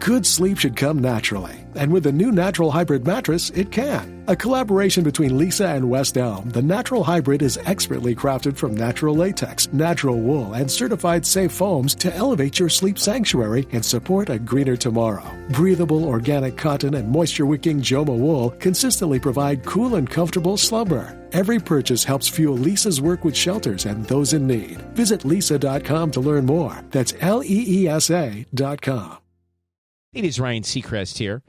Good sleep should come naturally, and with the new Natural Hybrid mattress, it can. A collaboration between Lisa and West Elm, the Natural Hybrid is expertly crafted from natural latex, natural wool, and certified safe foams to elevate your sleep sanctuary and support a greener tomorrow. Breathable organic cotton and moisture-wicking Joma wool consistently provide cool and comfortable slumber. Every purchase helps fuel Lisa's work with shelters and those in need. Visit lisa.com to learn more. That's LEESA.com. It is Ryan Seacrest here.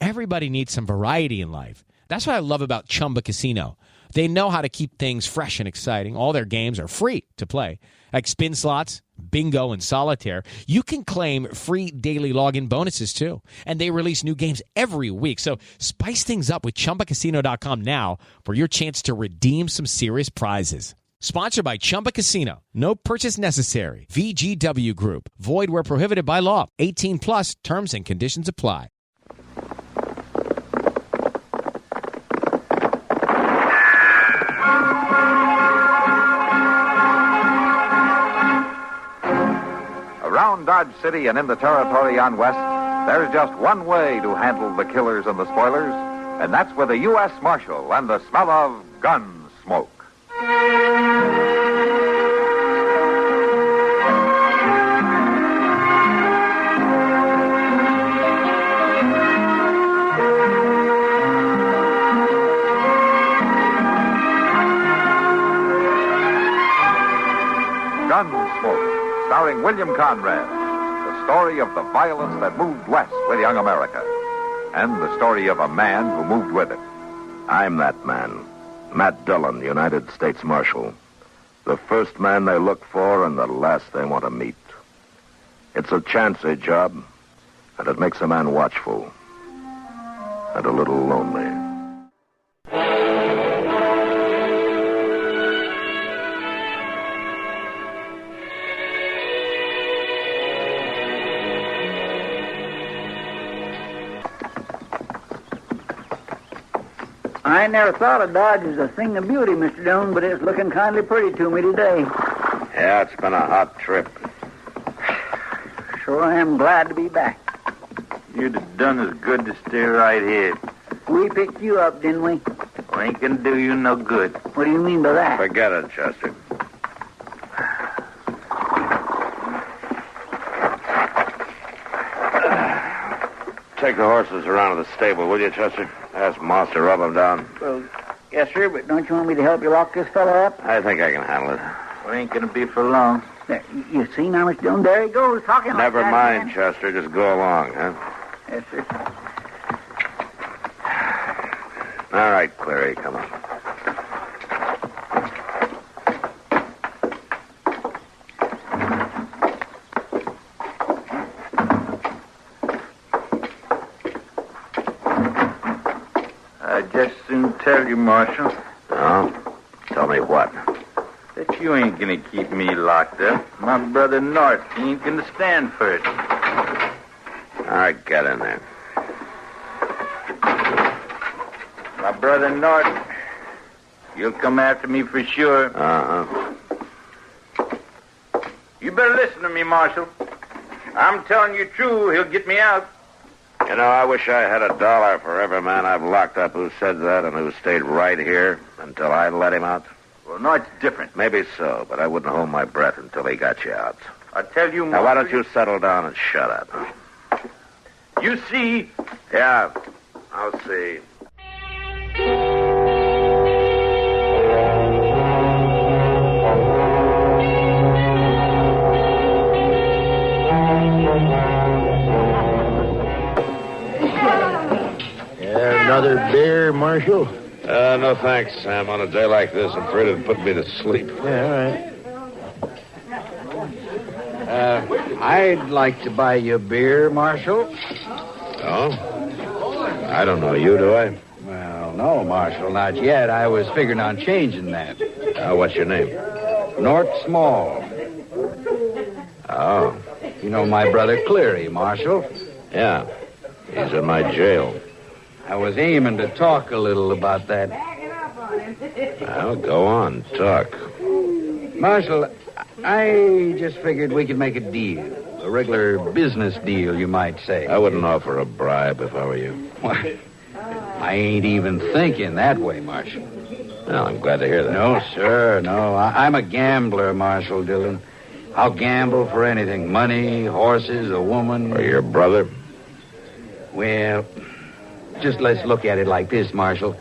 Everybody needs some variety in life. That's what I love about Chumba Casino. They know how to keep things fresh and exciting. All their games are free to play, like spin slots, bingo, and solitaire. You can claim free daily login bonuses, too. And they release new games every week. So spice things up with ChumbaCasino.com now for your chance to redeem some serious prizes. Sponsored by Chumba Casino. No purchase necessary. VGW Group. Void where prohibited by law. 18 plus. Terms and conditions apply. Around Dodge City and in the territory on West, there's just one way to handle the killers and the spoilers, and that's with a U.S. Marshal and the smell of Gunsmoke. Gunsmoke, starring William Conrad, the story of the violence that moved west with young America, and the story of a man who moved with it. I'm that man, Matt Dillon, United States Marshal. The first man they look for and the last they want to meet. It's a chancy job, and it makes a man watchful and a little lonely. I never thought of Dodge as a thing of beauty, Mr. Dillon, but it's looking kindly pretty to me today. Yeah, it's been a hot trip. Sure I am glad to be back. You'd have done as good to stay right here. We picked you up, didn't we? We ain't gonna do you no good. What do you mean by that? Forget it, Chester. Take the horses around to the stable, will you, Chester? Ask Moss to rub them down. Well, yes, sir, but don't you want me to help you lock this fella up? I think I can handle it. We ain't gonna be for long. There, you see now, Mr. Dillon, there he goes, talking like Never that mind, again. Chester. Just go along, huh? Yes, sir. All right, Clary, come on. I'd just soon tell you, Marshal. Oh? Tell me what? That you ain't gonna keep me locked up. My brother North, he ain't gonna stand for it. All right, get in there. My brother North, you'll come after me for sure. Uh-huh. You better listen to me, Marshal. I'm telling you true, he'll get me out. You know, I wish I had $1 for every man I've locked up who said that and who stayed right here until I let him out. Well, North's different. Maybe so, but I wouldn't hold my breath until he got you out. I tell you, Now, Marshal, why don't you settle down and shut up? You see... Yeah, I'll see. Another beer, Marshal? No thanks, Sam. On a day like this, I'm afraid it'd put me to sleep. Yeah, all right. I'd like to buy you a beer, Marshal. Oh? I don't know you, do I? Well, no, Marshal, not yet. I was figuring on changing that. What's your name? Nort Small. Oh. You know my brother Cleary, Marshal. Yeah. He's in my jail. I was aiming to talk a little about that. Well, go on. Talk. Marshal, I just figured we could make a deal. A regular business deal, you might say. I wouldn't offer a bribe if I were you. Why, I ain't even thinking that way, Marshal. Well, I'm glad to hear that. No, sir, no. I'm a gambler, Marshal Dillon. I'll gamble for anything. Money, horses, a woman. Or your brother? Well, just let's look at it like this, Marshal.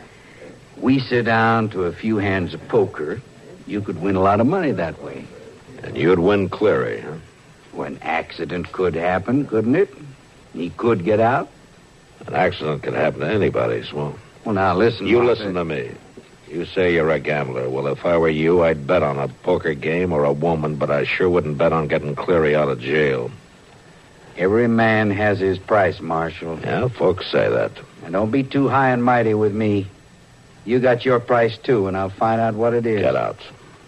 We sit down to a few hands of poker. You could win a lot of money that way. And you'd win Cleary, huh? Well, an accident could happen, couldn't it? He could get out. An accident could happen to anybody, Swamp. Well, now, listen. You Marshal. listen to me. You say you're a gambler. Well, if I were you, I'd bet on a poker game or a woman, but I sure wouldn't bet on getting Cleary out of jail. Every man has his price, Marshal. Yeah, folks say that. And don't be too high and mighty with me. You got your price, too, and I'll find out what it is. Get out.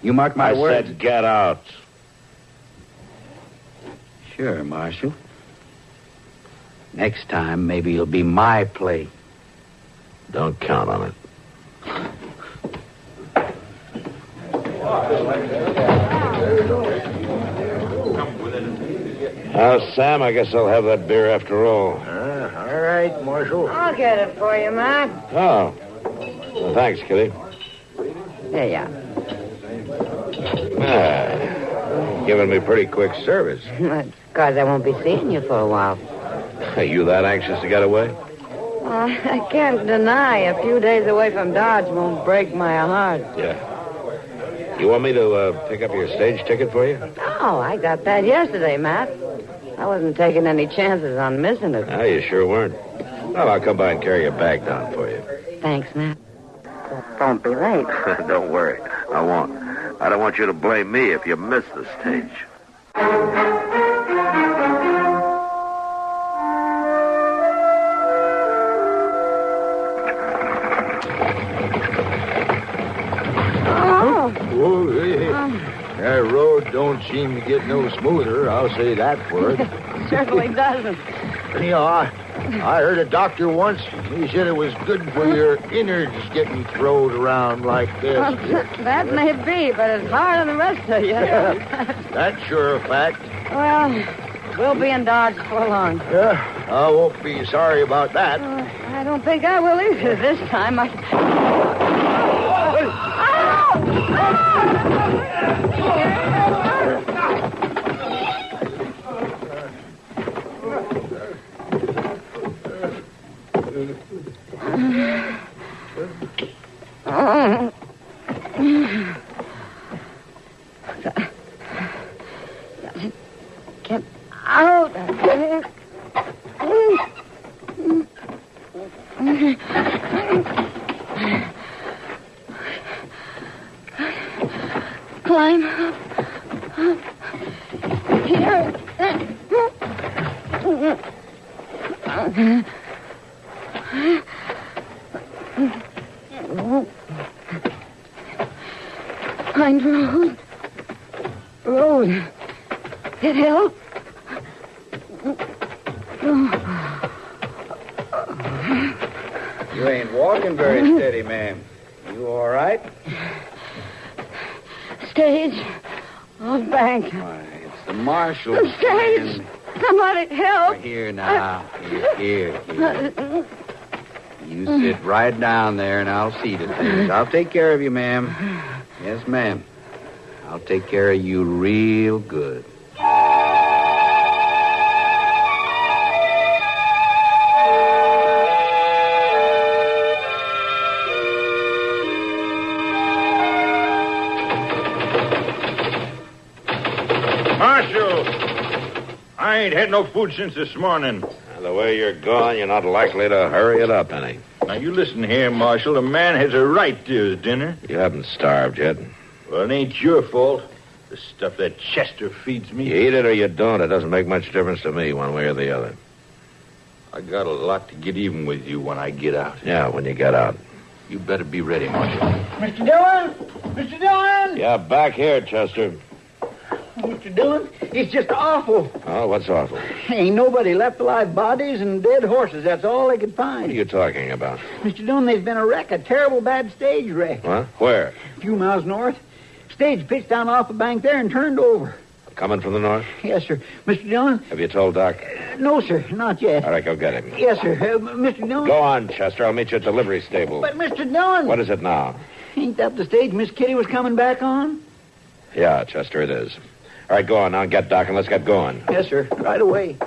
You mark my I words. said get out. Sure, Marshal. Next time, maybe it'll be my play. Don't count on it. Sam, I guess I'll have that beer after all. All right, Marshal. I'll get it for you, Matt. Oh. Well, thanks, Kitty. There you are. Giving me pretty quick service. That's because I won't be seeing you for a while. Are you that anxious to get away? I can't deny a few days away from Dodge won't break my heart. Yeah. You want me to pick up your stage ticket for you? Oh, I got that yesterday, Matt. I wasn't taking any chances on missing it. No, you sure weren't. Well, I'll come by and carry your bag down for you. Thanks, Matt. Don't be late. Don't worry. I won't. I don't want you to blame me if you miss the stage. That road don't seem to get no smoother. I'll say that for it. Certainly doesn't. You know, I heard a doctor once. He said it was good for your innards getting thrown around like this. Well, that may be, but it's hard on the rest of you. That's sure a fact. Well, we'll be in Dodge for long. Yeah, I won't be sorry about that. I don't think I will either this time. Get out of here. Climb up. Here. Find road. Road. Get help. You ain't walking very steady, ma'am. You all right? Stage. On bank. Why, it's the marshal. The stage. Somebody help. Here now. Here. You sit right down there, and I'll see to things. I'll take care of you, ma'am. Yes, ma'am. I'll take care of you real good. Marshal! I ain't had no food since this morning. The way you're going, you're not likely to hurry it up any. Now, you listen here, Marshal. A man has a right to his dinner. You haven't starved yet. Well, it ain't your fault. The stuff that Chester feeds me. You eat it or you don't. It doesn't make much difference to me one way or the other. I got a lot to get even with you when I get out. Yeah, when you get out. You better be ready, Marshal. Mr. Dillon! Mr. Dillon! Yeah, back here, Chester. Mr. Dillon, it's just awful. Oh, what's awful? Ain't nobody left alive. Bodies and dead horses. That's all they could find. What are you talking about? Mr. Dillon, there's been a wreck, a terrible bad stage wreck. What? Where? A few miles north. Stage pitched down off the bank there and turned over. Coming from the north? Yes, sir. Mr. Dillon? Have you told Doc? No, sir, not yet. All right, go get him. Yes, sir. Mr. Dillon? Go on, Chester. I'll meet you at the livery stable. But, Mr. Dillon... What is it now? Ain't that the stage Miss Kitty was coming back on? Yeah, Chester, it is. All right, go on now and get Doc, and let's get going. Yes, sir. Right away.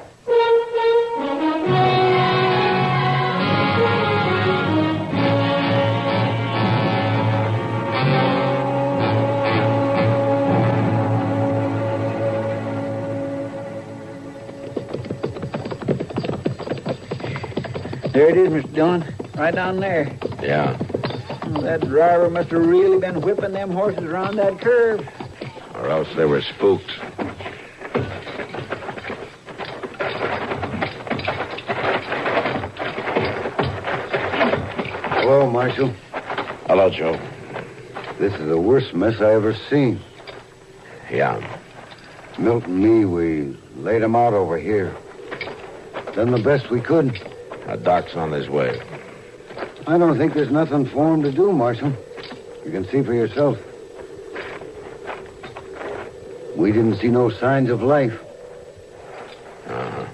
There it is, Mr. Dillon. Right down there. Yeah. Well, that driver must have really been whipping them horses around that curve. Or else they were spooked. Hello, Marshal. Hello, Joe. This is the worst mess I ever seen. Yeah. Milt and me, we laid him out over here. Done the best we could. Doc's on his way. I don't think there's nothing for him to do, Marshal. You can see for yourself. We didn't see no signs of life. Uh-huh.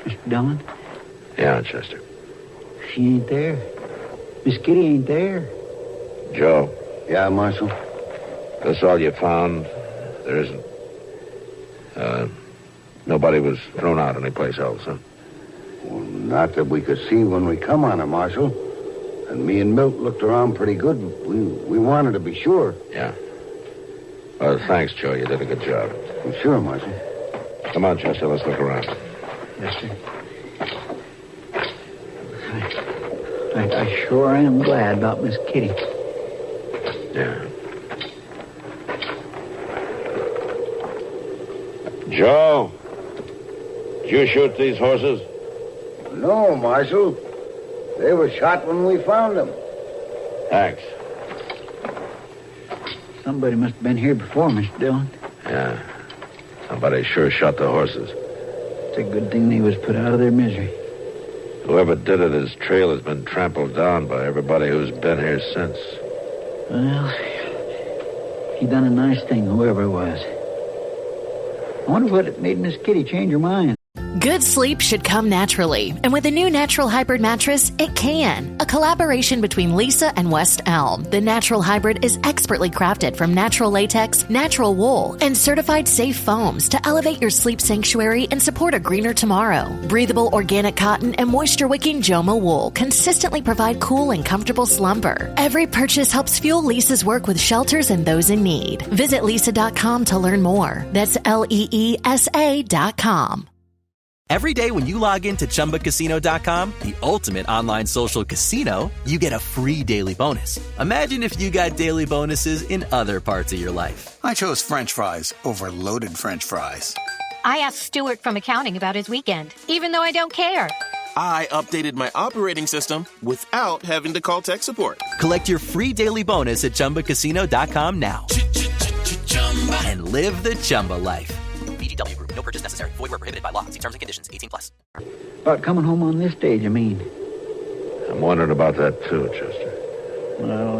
Mr. Dillon? Yeah, Chester. She ain't there. Miss Kitty ain't there. Joe. Yeah, Marshal? That's all you found? There isn't... nobody was thrown out anyplace else, huh? Well, not that we could see when we come on her, Marshal. And me and Milt looked around pretty good. We wanted to be sure. Yeah. Well, thanks, Joe. You did a good job. Well, sure, Marshal. Come on, Chester. Let's look around. Yes, sir. I sure am glad about Miss Kitty. Yeah. Joe, did you shoot these horses? No, Marshal. They were shot when we found them. Thanks. Somebody must have been here before, Mr. Dillon. Yeah. Somebody sure shot the horses. It's a good thing they was put out of their misery. Whoever did it, his trail has been trampled down by everybody who's been here since. Well, he done a nice thing, whoever it was. I wonder what made Miss Kitty change her mind. Good sleep should come naturally, and with a new Natural Hybrid mattress, it can. A collaboration between Lisa and West Elm, the Natural Hybrid is expertly crafted from natural latex, natural wool, and certified safe foams to elevate your sleep sanctuary and support a greener tomorrow. Breathable organic cotton and moisture-wicking Joma wool consistently provide cool and comfortable slumber. Every purchase helps fuel Lisa's work with shelters and those in need. Visit lisa.com to learn more. That's LEESA.com. Every day when you log into ChumbaCasino.com, the ultimate online social casino, you get a free daily bonus. Imagine if you got daily bonuses in other parts of your life. I chose French fries over loaded French fries. I asked Stuart from accounting about his weekend, even though I don't care. I updated my operating system without having to call tech support. Collect your free daily bonus at ChumbaCasino.com now. And live the Chumba life. VGW Group. No purchase necessary. Void where prohibited by law. See terms and conditions. 18+. About coming home on this stage, I mean. I'm wondering about that, too, Chester. Well,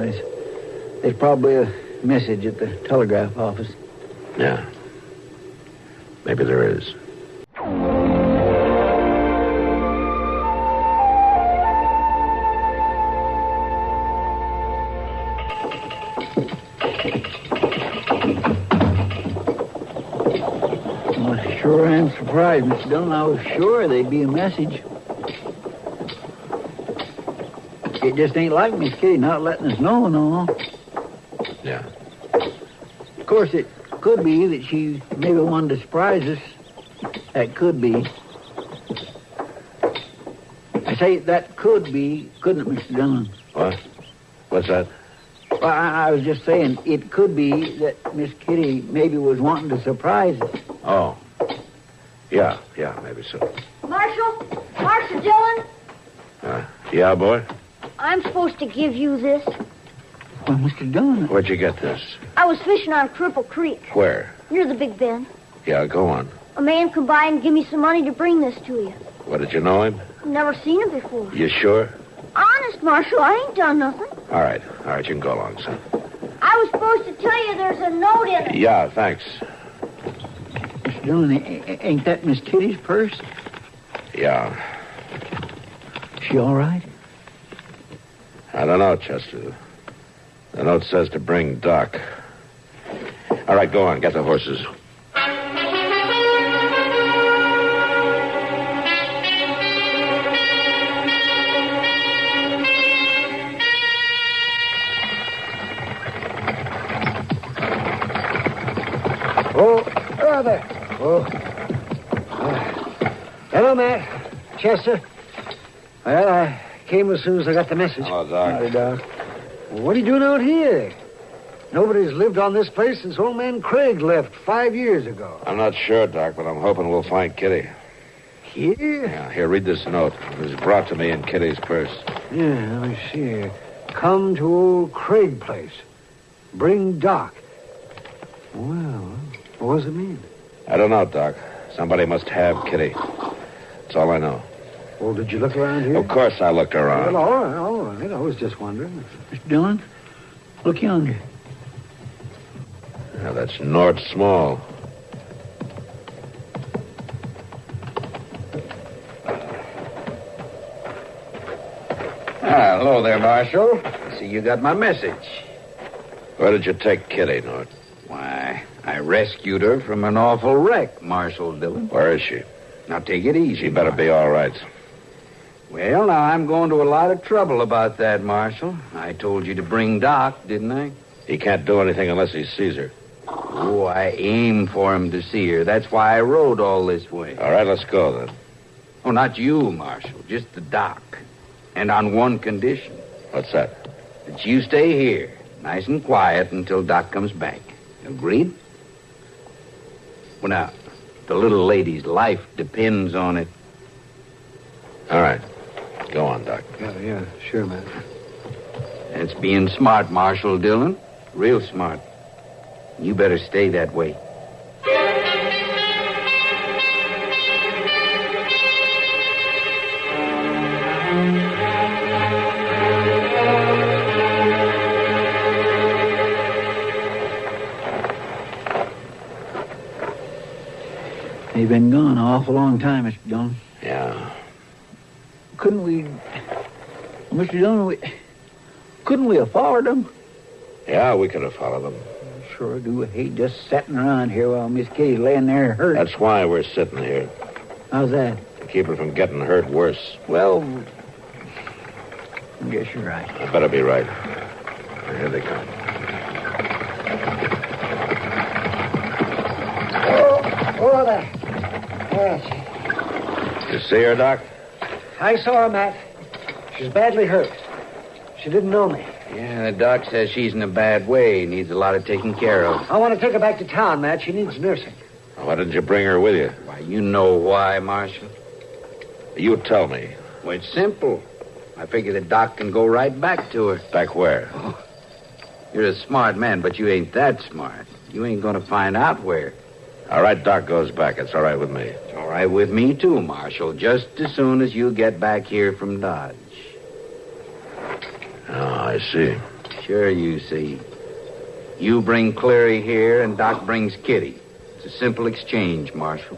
there's probably a message at the telegraph office. Yeah. Maybe there is. Sure am surprised, Mr. Dillon. I was sure there'd be a message. It just ain't like Miss Kitty not letting us know and all. Yeah. Of course, it could be that she maybe wanted to surprise us. That could be. I say that could be, couldn't it, Mr. Dillon? What? What's that? Well, I was just saying it could be that Miss Kitty maybe was wanting to surprise us. Oh. Yeah, maybe so. Marshal Dillon? Yeah, boy? I'm supposed to give you this. Well, Mr. Dillon. Where'd you get this? I was fishing on Cripple Creek. Where? Near the Big Bend. Yeah, go on. A man come by and give me some money to bring this to you. What, did you know him? Never seen him before. You sure? Honest, Marshal, I ain't done nothing. All right, you can go along, son. I I was supposed to tell you there's a note in it. Yeah, thanks. Mr. Dillon, ain't that Miss Kitty's purse? Yeah. She all right? I don't know, Chester. The note says to bring Doc. All right, go on. Get the horses. Oh, brother. Oh. Hello, Matt. Chester. Well, I came as soon as I got the message. Hello, Doc. Howdy, Doc. What are you doing out here? Nobody's lived on this place since old man Craig left 5 years ago. I'm not sure, Doc, but I'm hoping we'll find Kitty. Here? Yeah, here, read this note. It was brought to me in Kitty's purse. Yeah, let me see here. Come to old Craig place. Bring Doc. Well, what does it mean? I don't know, Doc. Somebody must have Kitty. That's all I know. Well, did you look around here? Of course I looked around. Well, all right. I was just wondering. Mr. Dillon, look yonder. Yeah, that's Nord Small. Hello there, Marshal. I see you got my message. Where did you take Kitty, Nord? Why, I rescued her from an awful wreck, Marshal Dillon. Where is she? Now, take it easy. She better be all right. Well, now, I'm going to a lot of trouble about that, Marshal. I told you to bring Doc, didn't I? He can't do anything unless he sees her. Oh, I aimed for him to see her. That's why I rode all this way. All right, let's go, then. Oh, not you, Marshal. Just the Doc. And on one condition. What's that? That you stay here, nice and quiet, until Doc comes back. Agreed? Well, now, the little lady's life depends on it. All right. Go on, Doc. Yeah, sure, man. That's being smart, Marshal Dillon. Real smart. You better stay that way. They've been gone an awful long time, Mr. Dillon. Yeah. Couldn't we... Mr. Dillon, couldn't we have followed them? Yeah, we could have followed them. Sure do hate just sitting around here while Miss Kitty's laying there hurt. That's why we're sitting here. How's that? To keep her from getting hurt worse. Well, I guess you're right. I better be right. Here they come. Oh, there. Yes. You see her, Doc? I saw her, Matt. She's badly hurt. She didn't know me. Yeah, the doc says she's in a bad way. Needs a lot of taking care of. I want to take her back to town, Matt. She needs nursing. Why didn't you bring her with you? Why, you know why, Marshal. You tell me. Well, it's simple. I figure the doc can go right back to her. Back where? Oh, you're a smart man, but you ain't that smart. You ain't going to find out where. All right, Doc goes back. It's all right with me. It's all right with me, too, Marshal, just as soon as you get back here from Dodge. Oh, I see. Sure you see. You bring Cleary here, and Doc brings Kitty. It's a simple exchange, Marshal.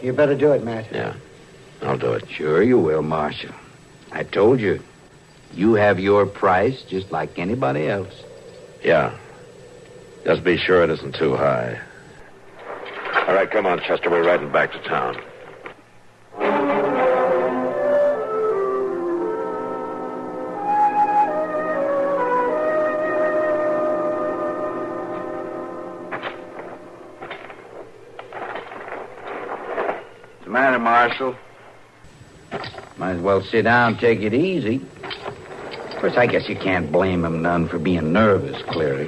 You better do it, Matt. Yeah, I'll do it. Sure you will, Marshal. I told you. You have your price just like anybody else. Yeah. Just be sure it isn't too high. All right, come on, Chester. We're riding back to town. What's the matter, Marshal? Might as well sit down and take it easy. Of course, I guess you can't blame him none for being nervous, Cleary.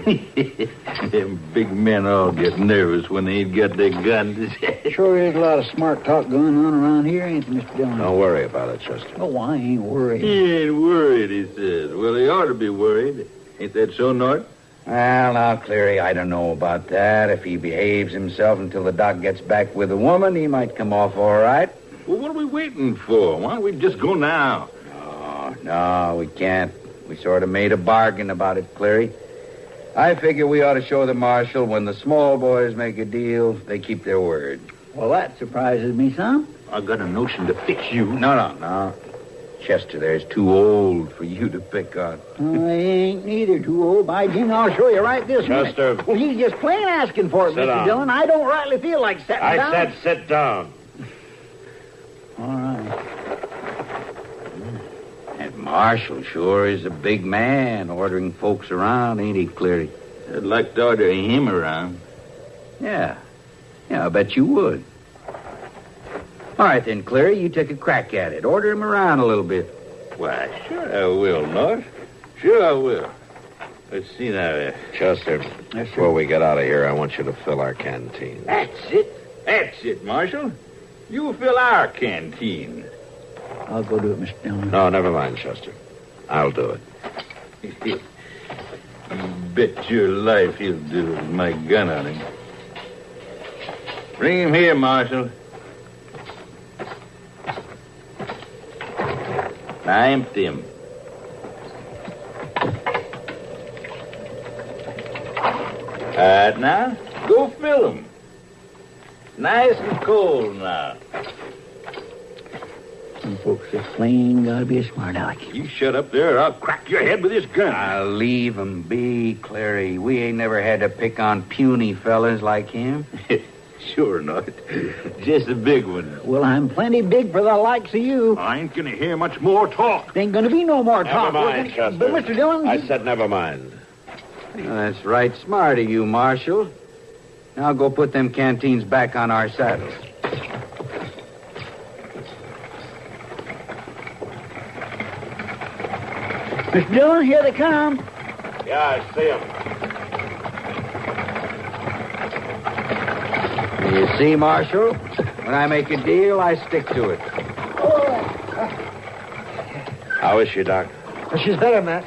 Them big men all get nervous when they ain't got their guns. Sure is a lot of smart talk going on around here, ain't there, Mr. Dillon? Don't worry about it, Chester. Oh, I ain't worried. He ain't worried, he says. Well, he ought to be worried. Ain't that so, Nort? Well, now, Cleary, I don't know about that. If he behaves himself until the doc gets back with the woman, he might come off all right. Well, what are we waiting for? Why don't we just go now? No, we can't. We sort of made a bargain about it, Cleary. I figure we ought to show the marshal when the small boys make a deal, they keep their word. Well, that surprises me some. I got a notion to fix you. No. Chester there's too old for you to pick on. I ain't neither too old. By Jim, I'll show you right this minute. Chester. Well, he's just plain asking for it, Sit Mr. down. Dillon. I don't rightly feel like sitting down. I said sit down. All right. That marshal sure is a big man ordering folks around, ain't he, Cleary? I'd like to order him around. Yeah, I bet you would. All right, then, Cleary, you take a crack at it. Order him around a little bit. Why, sure I will, North. Sure I will. Let's see now. Chester, before we get out of here, I want you to fill our canteen. That's it, Marshal. You fill our canteen. I'll go do it, Mr. Dillon. No, never mind, Chester. I'll do it. You bet your life he'll do it with my gun on him. Bring him here, Marshal. Now empty him. All right, now, go fill him. Nice and cold now. Some folks are plain gotta be a smart aleck. You shut up there or I'll crack your head with this gun. I'll leave him be, Clary. We ain't never had to pick on puny fellas like him. Sure not. Just a big one. Well, I'm plenty big for the likes of you. I ain't gonna hear much more talk. Ain't gonna be no more talk. Never mind, Chester. But, Mr. Dillon... I said never mind. Well, that's right smart of you, Marshal. Now go put them canteens back on our saddles. Mr. Dillon, here they come. Yeah, I see him. You see, Marshal? When I make a deal, I stick to it. How is she, Doc? She's better, Matt.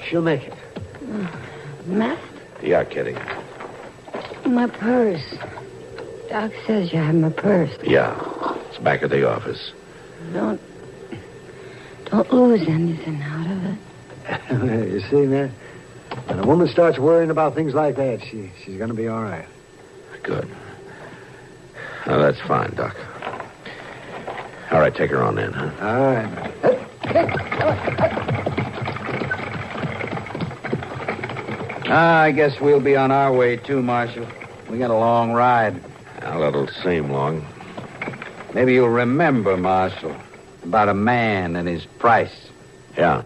She'll make it. Matt, Yeah, Kitty. my purse. Doc says you have my purse. Yeah. It's back at the office. Don't lose anything out of it. You see, Matt, when a woman starts worrying about things like that, she's going to be all right. Good. Oh, that's fine, Doc. All right, take her on in, huh? All right. I guess we'll be on our way, too, Marshal. We got a long ride. Well, it'll seem long. Maybe you'll remember, Marshal, about a man and his price. Yeah.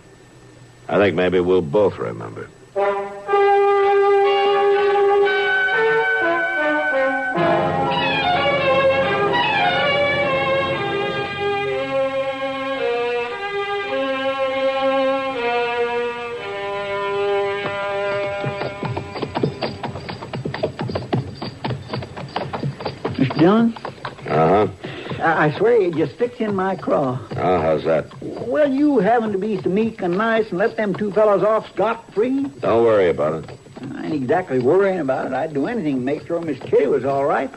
I think maybe we'll both remember. Mr. Dillon? Uh-huh. I swear it just sticks in my craw. Oh, how's that? Well, you having to be so meek and nice and let them two fellows off scot-free? Don't worry about it. I ain't exactly worrying about it. I'd do anything to make sure Miss Kitty was all right.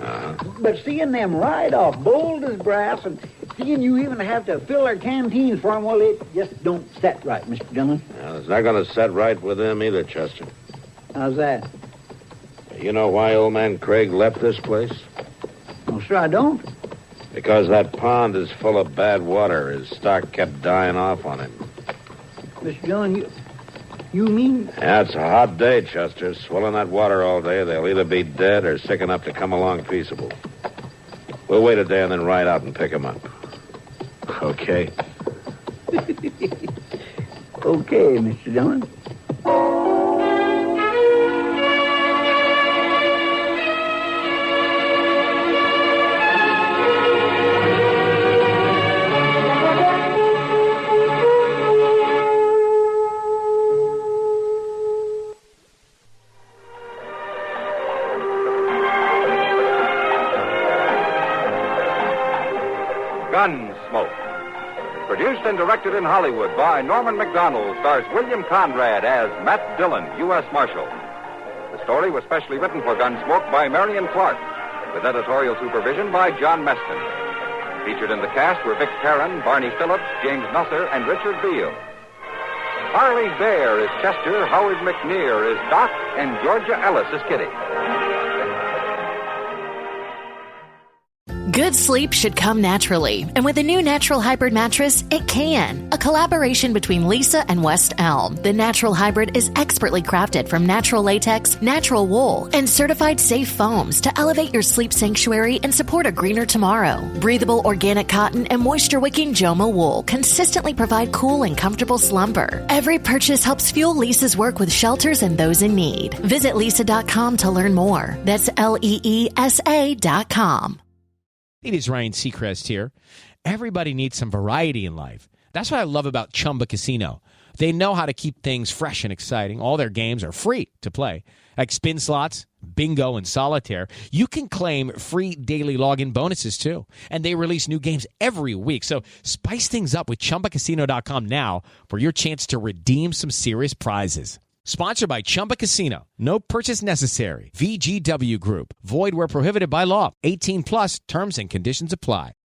But seeing them ride off bold as brass and seeing you even have to fill their canteens for them, well, it just don't set right, Mr. Dillon. Well, it's not going to set right with them either, Chester. How's that? You know why old man Craig left this place? Oh, sure I don't. Because that pond is full of bad water. His stock kept dying off on him. Mr. Dillon, you mean... Yeah, it's a hot day, Chester. Swilling that water all day, they'll either be dead or sick enough to come along peaceable. We'll wait a day and then ride out and pick them up. Okay? Okay, Mr. Dillon. Gunsmoke. Produced and directed in Hollywood by Norman Macdonald, stars William Conrad as Matt Dillon, U.S. Marshal. The story was specially written for Gunsmoke by Marion Clark, with editorial supervision by John Meston. Featured in the cast were Vic Perrin, Barney Phillips, James Nusser, and Richard Beale. Harley Bear is Chester, Howard McNear is Doc, and Georgia Ellis is Kitty. Good sleep should come naturally, and with a new Natural Hybrid mattress, it can. A collaboration between Lisa and West Elm, the Natural Hybrid is expertly crafted from natural latex, natural wool, and certified safe foams to elevate your sleep sanctuary and support a greener tomorrow. Breathable organic cotton and moisture-wicking Joma wool consistently provide cool and comfortable slumber. Every purchase helps fuel Lisa's work with shelters and those in need. Visit lisa.com to learn more. That's LEESA.com. It is Ryan Seacrest here. Everybody needs some variety in life. That's what I love about Chumba Casino. They know how to keep things fresh and exciting. All their games are free to play. Like spin slots, bingo, and solitaire. You can claim free daily login bonuses, too. And they release new games every week. So spice things up with ChumbaCasino.com now for your chance to redeem some serious prizes. Sponsored by Chumba Casino. No purchase necessary. VGW Group. Void where prohibited by law. 18 plus terms and conditions apply.